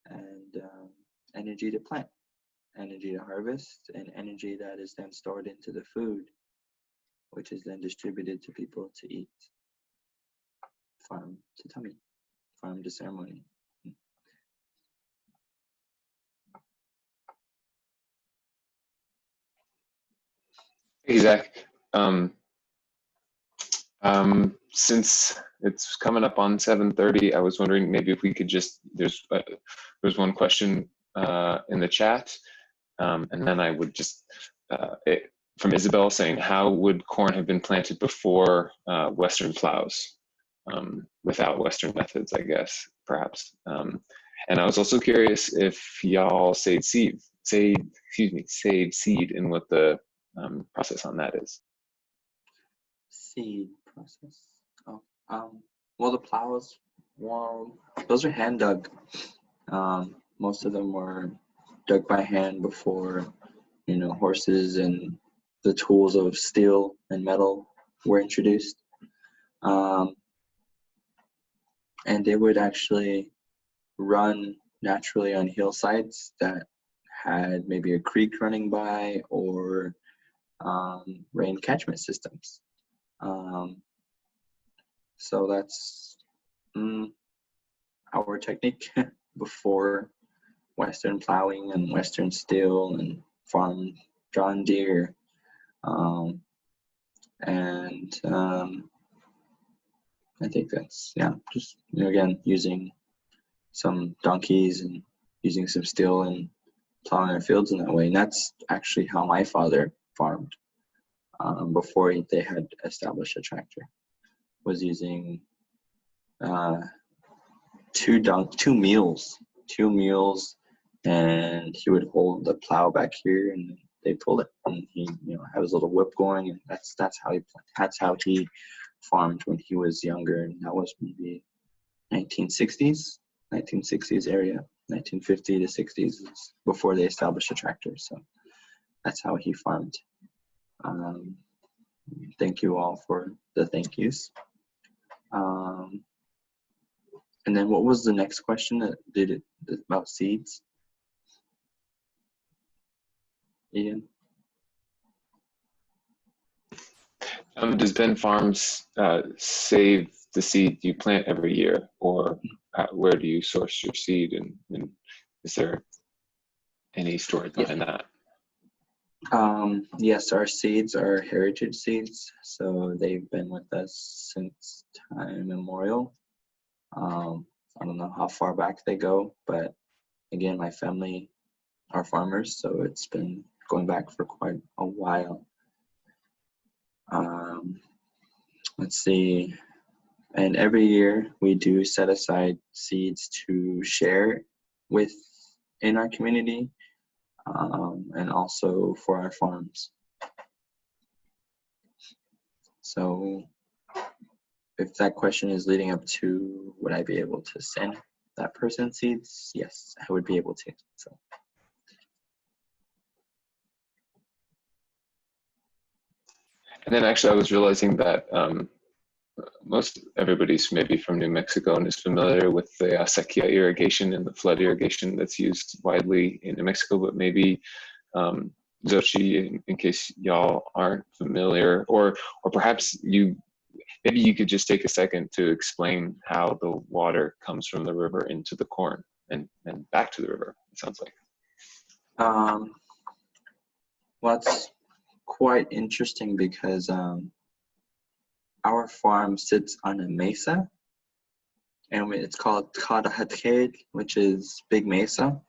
and energy to plant, energy to harvest, and energy that is then stored into the food, which is then distributed to people to eat. Farm to tummy, farm to ceremony. Hey, Zach. Since it's coming up on 7:30, I was wondering maybe if we could just, there's one question in the chat, and then I would just, from Isabel saying, how would corn have been planted before Western plows, without Western methods, I guess, perhaps. And I was also curious if y'all saved seed, and what the process on that is. Seed process. Well, the plows, those are hand dug. Most of them were dug by hand before, horses and the tools of steel and metal were introduced. And they would actually run naturally on hillsides that had maybe a creek running by, or rain catchment systems. So that's our technique before Western plowing and Western steel and farm John Deere. I think that's, just, again, using some donkeys and using some steel and plowing our fields in that way. And that's actually how my father farmed before they had established a tractor, was using two mules, and he would hold the plow back here and they pull it, and he have his little whip going, and that's how he farmed when he was younger. And that was maybe 1960s area, 1950 to 60s, before they established a tractor. So that's how he farmed. Thank you all for the thank yous. And then what was the next question about seeds? Ian? Does Ben Farms save the seed you plant every year, or where do you source your seed, and is there any story behind that? Yes, our seeds are heritage seeds, so they've been with us since time immemorial. I don't know how far back they go, but again, my family are farmers, so it's been going back for quite a while. Let's see, and every year we do set aside seeds to share in our community, and also for our farms. So if that question is leading up to would I be able to send that person seeds, yes, I would be able to. So And then actually I was realizing that most everybody's maybe from New Mexico and is familiar with the sequía irrigation and the flood irrigation that's used widely in New Mexico, but maybe Xochitl, in case y'all aren't familiar, or perhaps maybe you could just take a second to explain how the water comes from the river into the corn and back to the river, it sounds like. Well, it's quite interesting because our farm sits on a mesa, and it's called Kadahathed, which is Big Mesa.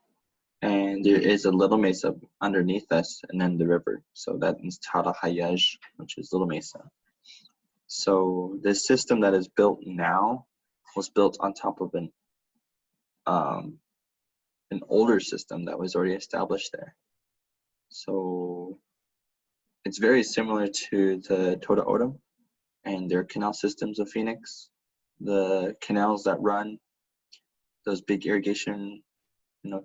And there is a little mesa underneath us, and then the river. So that is Tarahayaj, which is Little Mesa. So this system that is built now was built on top of an older system that was already established there. So it's very similar to the Toda Odom and their canal systems of Phoenix. The canals that run, those big irrigation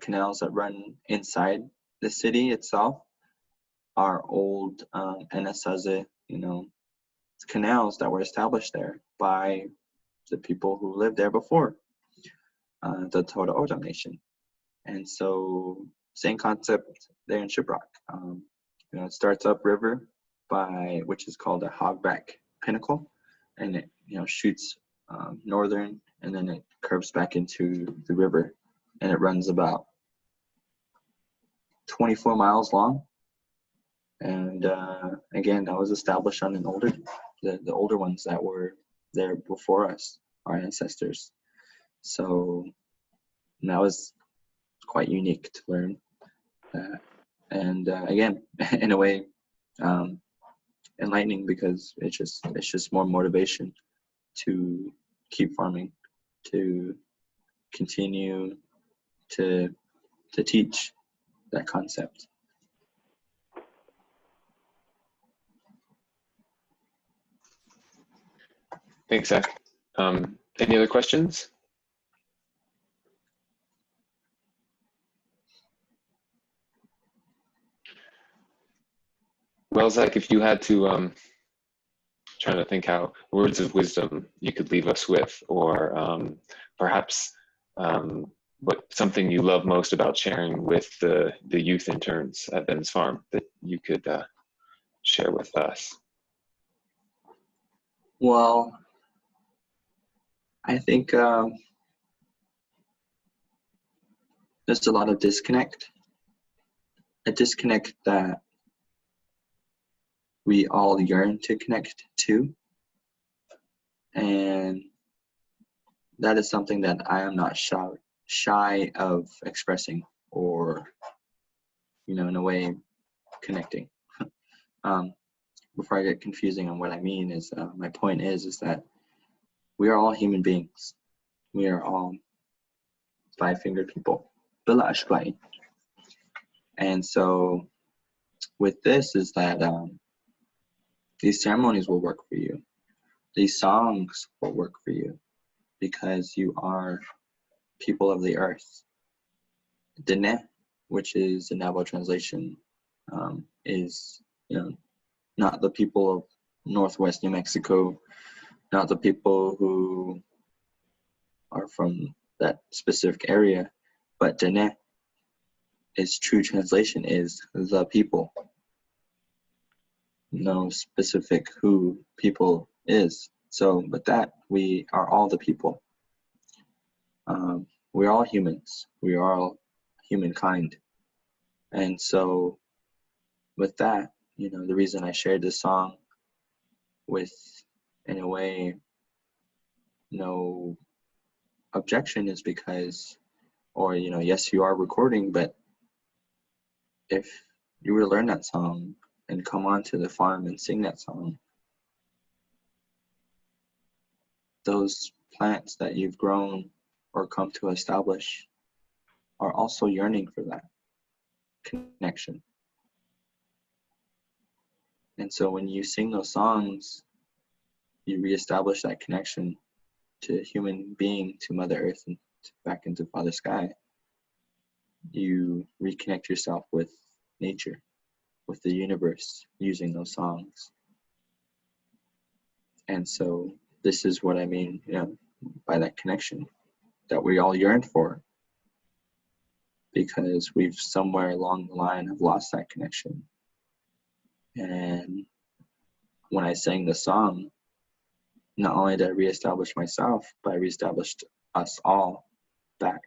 canals that run inside the city itself are old neshjhizhi, canals that were established there by the people who lived there before the Toda Odom Nation. And so same concept there in Shiprock. It starts upriver which is called a hogback pinnacle, and it shoots northern, and then it curves back into the river, and it runs about 24 miles long. And again, that was established on the older ones that were there before us, our ancestors. So that was quite unique to learn that. And again, in a way, enlightening, because it's just more motivation to keep farming, to continue to teach that concept. Thanks, Zach. Any other questions? Well, Zach, if you had to, trying to think how words of wisdom you could leave us with, or perhaps what something you love most about sharing with the youth interns at Ben's Farm that you could share with us. Well, I think there's a lot of disconnect. A disconnect that we all yearn to connect to. And that is something that I am not shy of expressing, or, in a way, connecting. Before I get confusing on what I mean, is my point is that we are all human beings. We are all five-fingered people. And so with this is that these ceremonies will work for you. These songs will work for you, because you are people of the earth. Dene, which is the Navajo translation, is not the people of Northwest New Mexico, not the people who are from that specific area, but Dene, its true translation is the people. No specific who people is. So with that, we are all the people. We're all humans. We are all humankind. And so with that, the reason I shared this song with, in a way, no objection is because, or, yes, you are recording, but if you were to learn that song and come onto the farm and sing that song, those plants that you've grown or come to establish are also yearning for that connection. And so when you sing those songs, you reestablish that connection to human being, to Mother Earth, and back into Father Sky. You reconnect yourself with nature, with the universe, using those songs. And so this is what I mean, by that connection that we all yearn for, because we've somewhere along the line have lost that connection. And when I sang the song, not only did I reestablish myself, but I reestablished us all back,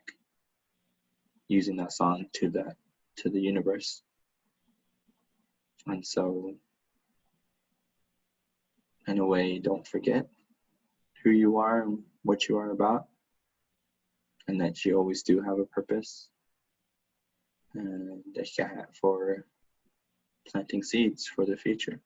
using that song to the universe. And so, in a way, don't forget who you are and what you are about, and that you always do have a purpose, and for planting seeds for the future.